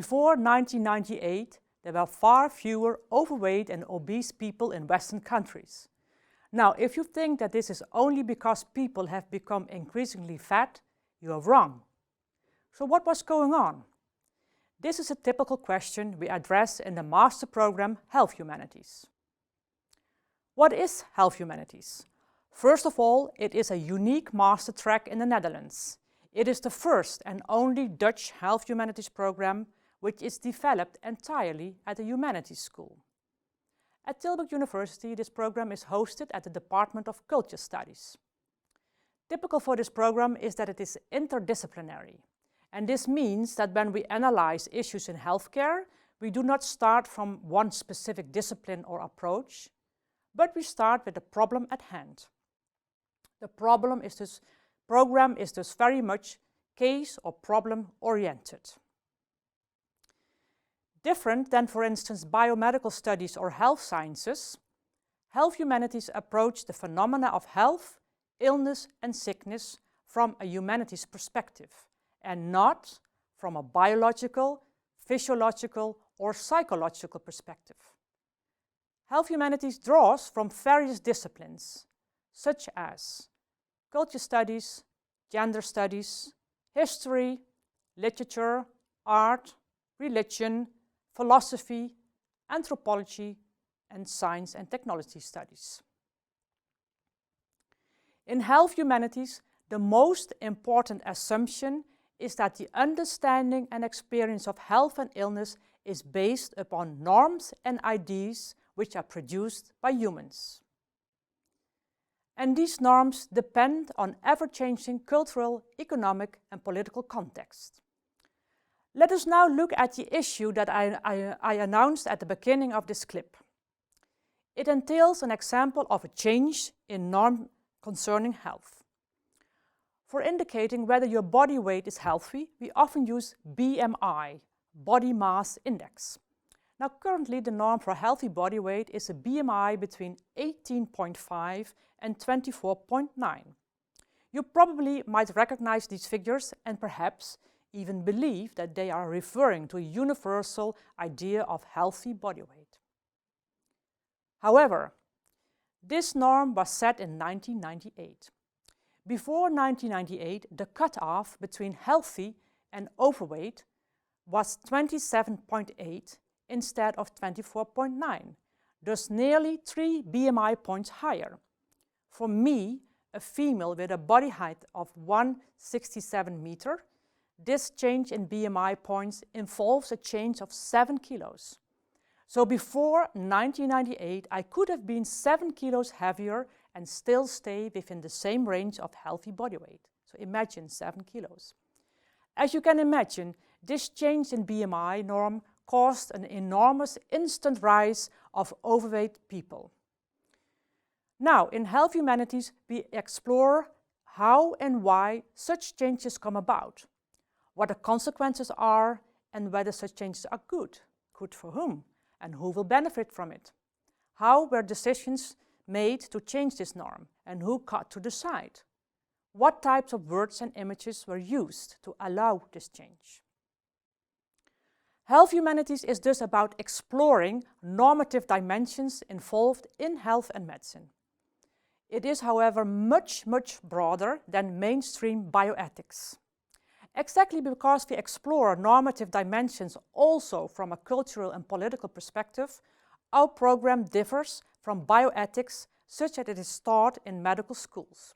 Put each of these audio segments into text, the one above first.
Before 1998, there were far fewer overweight and obese people in Western countries. Now, if you think that this is only because people have become increasingly fat, you are wrong. So what was going on? This is a typical question we address in the master program Health Humanities. What is Health Humanities? First of all, it is a unique master track in the Netherlands. It is the first and only Dutch Health Humanities program which is developed entirely at a humanities school. At Tilburg University, this program is hosted at the Department of Culture Studies. Typical for this program is that it is interdisciplinary. And this means that when we analyze issues in healthcare, we do not start from one specific discipline or approach, but we start with the problem at hand. The program is thus very much case or problem oriented. Different than, for instance, biomedical studies or health sciences, Health Humanities approach the phenomena of health, illness and sickness from a humanities perspective, and not from a biological, physiological or psychological perspective. Health Humanities draws from various disciplines, such as culture studies, gender studies, history, literature, art, religion, philosophy, anthropology, and science and technology studies. In Health Humanities, the most important assumption is that the understanding and experience of health and illness is based upon norms and ideas which are produced by humans. And these norms depend on ever-changing cultural, economic, and political context. Let us now look at the issue that I announced at the beginning of this clip. It entails an example of a change in norm concerning health. For indicating whether your body weight is healthy, we often use BMI, body mass index. Now, currently the norm for healthy body weight is a BMI between 18.5 and 24.9. You probably might recognize these figures and perhaps even believe that they are referring to a universal idea of healthy body weight. However, this norm was set in 1998. Before 1998, the cutoff between healthy and overweight was 27.8 instead of 24.9, thus nearly 3 BMI points higher. For me, a female with a body height of 167 meters, this change in BMI points involves a change of 7 kilos. So before 1998, I could have been 7 kilos heavier and still stay within the same range of healthy body weight. So imagine 7 kilos. As you can imagine, this change in BMI norm caused an enormous instant rise of overweight people. Now, in Health Humanities, we explore how and why such changes come about, what the consequences are, and whether such changes are good. Good for whom? And who will benefit from it? How were decisions made to change this norm, and who got to decide? What types of words and images were used to allow this change? Health Humanities is thus about exploring normative dimensions involved in health and medicine. It is, however, much, much broader than mainstream bioethics. Exactly because we explore normative dimensions also from a cultural and political perspective, our program differs from bioethics such that it is taught in medical schools.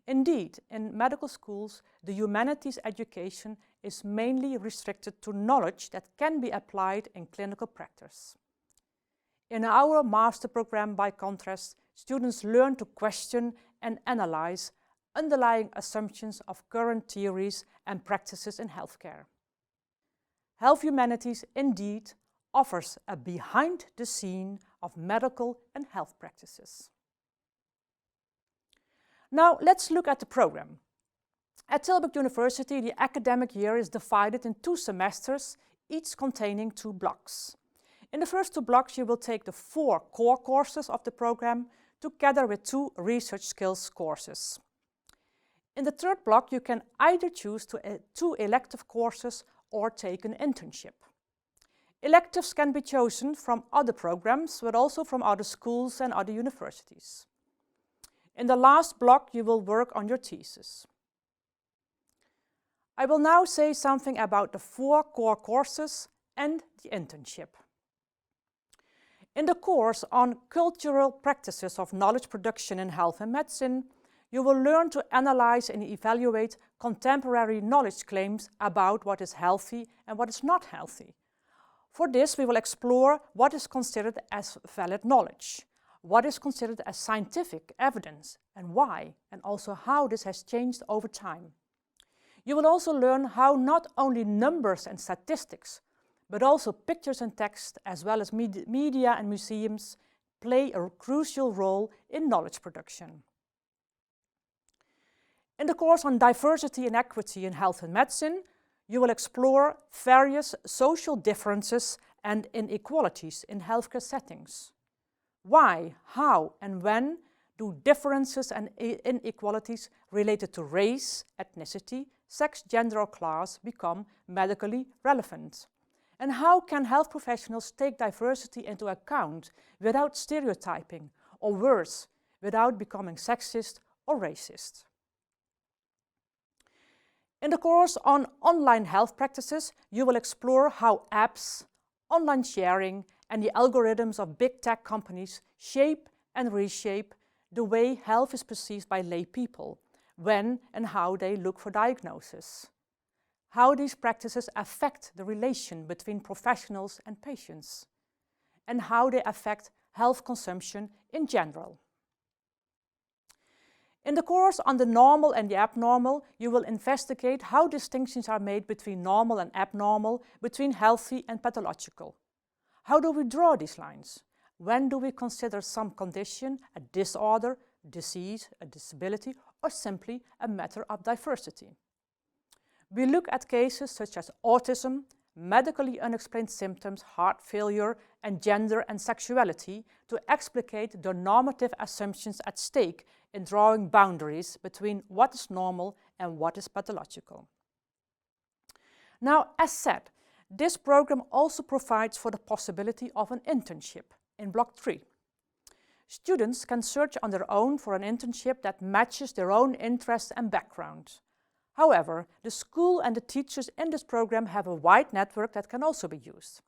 Indeed, in medical schools, the humanities education is mainly restricted to knowledge that can be applied in clinical practice. In our master program, by contrast, students learn to question and analyze underlying assumptions of current theories and practices in healthcare. Health Humanities indeed offers a behind the scene of medical and health practices. Now let's look at the program. At Tilburg University, the academic year is divided in 2 semesters, each containing 2 blocks. In the first 2 blocks, you will take the 4 core courses of the program together with 2 research skills courses. In the third block, you can either choose 2 elective courses or take an internship. Electives can be chosen from other programs, but also from other schools and other universities. In the last block, you will work on your thesis. I will now say something about the 4 core courses and the internship. In the course on Cultural Practices of Knowledge Production in Health and Medicine, you will learn to analyze and evaluate contemporary knowledge claims about what is healthy and what is not healthy. For this, we will explore what is considered as valid knowledge, what is considered as scientific evidence, and why, and also how this has changed over time. You will also learn how not only numbers and statistics, but also pictures and text, as well as media and museums, play a crucial role in knowledge production. In the course on Diversity and Equity in Health and Medicine, you will explore various social differences and inequalities in healthcare settings. Why, how, and when do differences and inequalities related to race, ethnicity, sex, gender, or class become medically relevant? And how can health professionals take diversity into account without stereotyping, or worse, without becoming sexist or racist? In the course on Online Health Practices, you will explore how apps, online sharing, and the algorithms of big tech companies shape and reshape the way health is perceived by lay people, when and how they look for diagnosis. How these practices affect the relation between professionals and patients, and how they affect health consumption in general. In the course on the normal and the abnormal, you will investigate how distinctions are made between normal and abnormal, between healthy and pathological. How do we draw these lines? When do we consider some condition a disorder, disease, a disability, or simply a matter of diversity? We look at cases such as autism, medically unexplained symptoms, heart failure, and gender and sexuality to explicate the normative assumptions at stake in drawing boundaries between what is normal and what is pathological. Now, as said, this program also provides for the possibility of an internship in Block 3. Students can search on their own for an internship that matches their own interests and background. However, the school and the teachers in this program have a wide network that can also be used.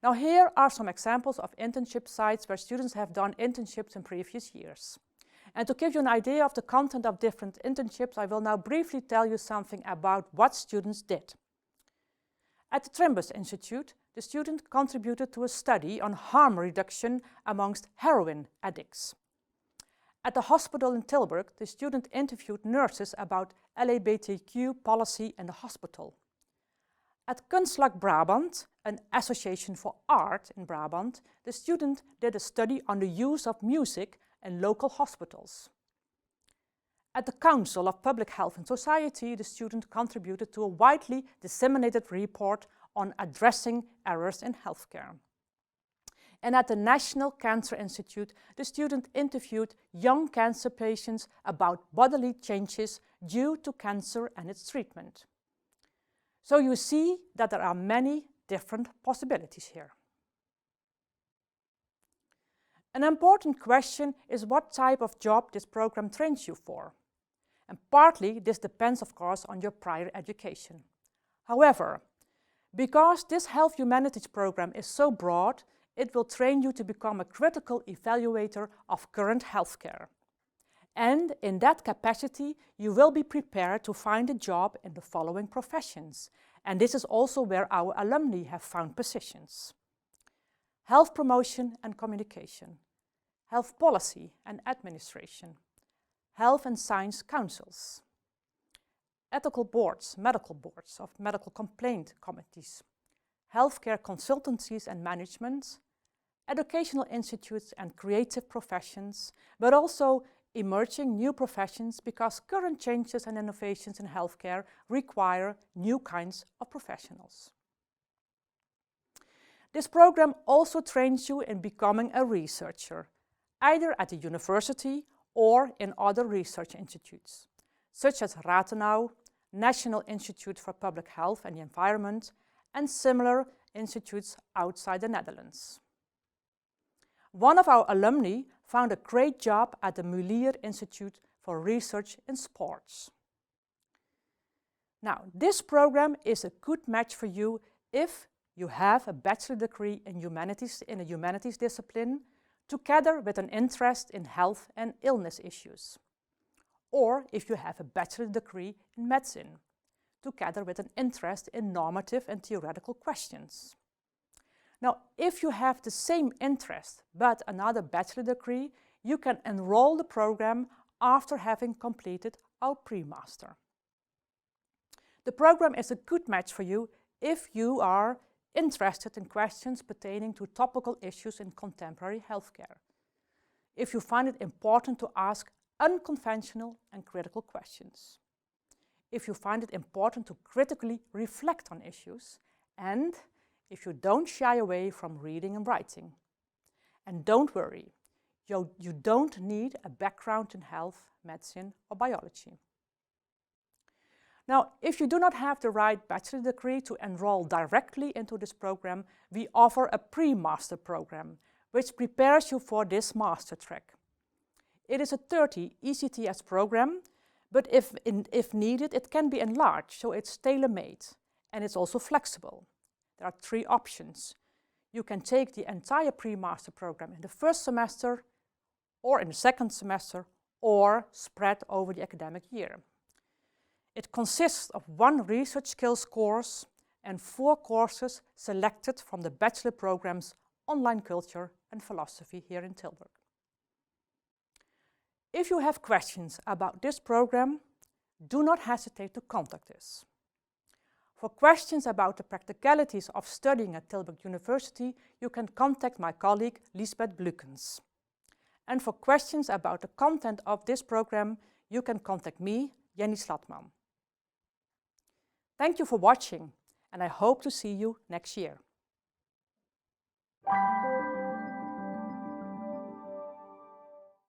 Now, here are some examples of internship sites where students have done internships in previous years. And to give you an idea of the content of different internships, I will now briefly tell you something about what students did. At the Trimbus Institute, the student contributed to a study on harm reduction amongst heroin addicts. At the hospital in Tilburg, the student interviewed nurses about LGBTQ policy in the hospital. At Kunstlag Brabant, an association for art in Brabant, the student did a study on the use of music in local hospitals. At the Council of Public Health and Society, the student contributed to a widely disseminated report on addressing errors in healthcare. And at the National Cancer Institute, the student interviewed young cancer patients about bodily changes due to cancer and its treatment. So you see that there are many different possibilities here. An important question is what type of job this program trains you for. And partly this depends, of course, on your prior education. However, because this Health Humanities program is so broad, it will train you to become a critical evaluator of current healthcare. And in that capacity, you will be prepared to find a job in the following professions. And this is also where our alumni have found positions: health promotion and communication, health policy and administration, health and science councils, ethical boards, of medical complaint committees, healthcare consultancies and management, educational institutes and creative professions, but also emerging new professions because current changes and innovations in healthcare require new kinds of professionals. This program also trains you in becoming a researcher, either at a university or in other research institutes, such as Rathenau, National Institute for Public Health and the Environment, and similar institutes outside the Netherlands. One of our alumni found a great job at the Mulier Institute for Research in Sports. Now, this program is a good match for you if you have a bachelor degree in a humanities discipline, together with an interest in health and illness issues. Or if you have a bachelor degree in medicine, together with an interest in normative and theoretical questions. Now, if you have the same interest but another bachelor degree, you can enroll the program after having completed our pre-master. The program is a good match for you if you are interested in questions pertaining to topical issues in contemporary healthcare. If you find it important to ask unconventional and critical questions. If you find it important to critically reflect on issues, and if you don't shy away from reading and writing. And don't worry, you don't need a background in health, medicine, or biology. Now, if you do not have the right bachelor degree to enroll directly into this program, we offer a pre-master program, which prepares you for this master track. It is a 30 ECTS program, but if needed, it can be enlarged, so it's tailor-made, and it's also flexible. There are 3 options. You can take the entire pre-master program in the first semester, or in the second semester, or spread over the academic year. It consists of 1 research skills course and 4 courses selected from the bachelor programs Online Culture and Philosophy here in Tilburg. If you have questions about this program, do not hesitate to contact us. For questions about the practicalities of studying at Tilburg University, you can contact my colleague Lisbeth Blukens. And for questions about the content of this program, you can contact me, Jenny Slatman. Thank you for watching, and I hope to see you next year.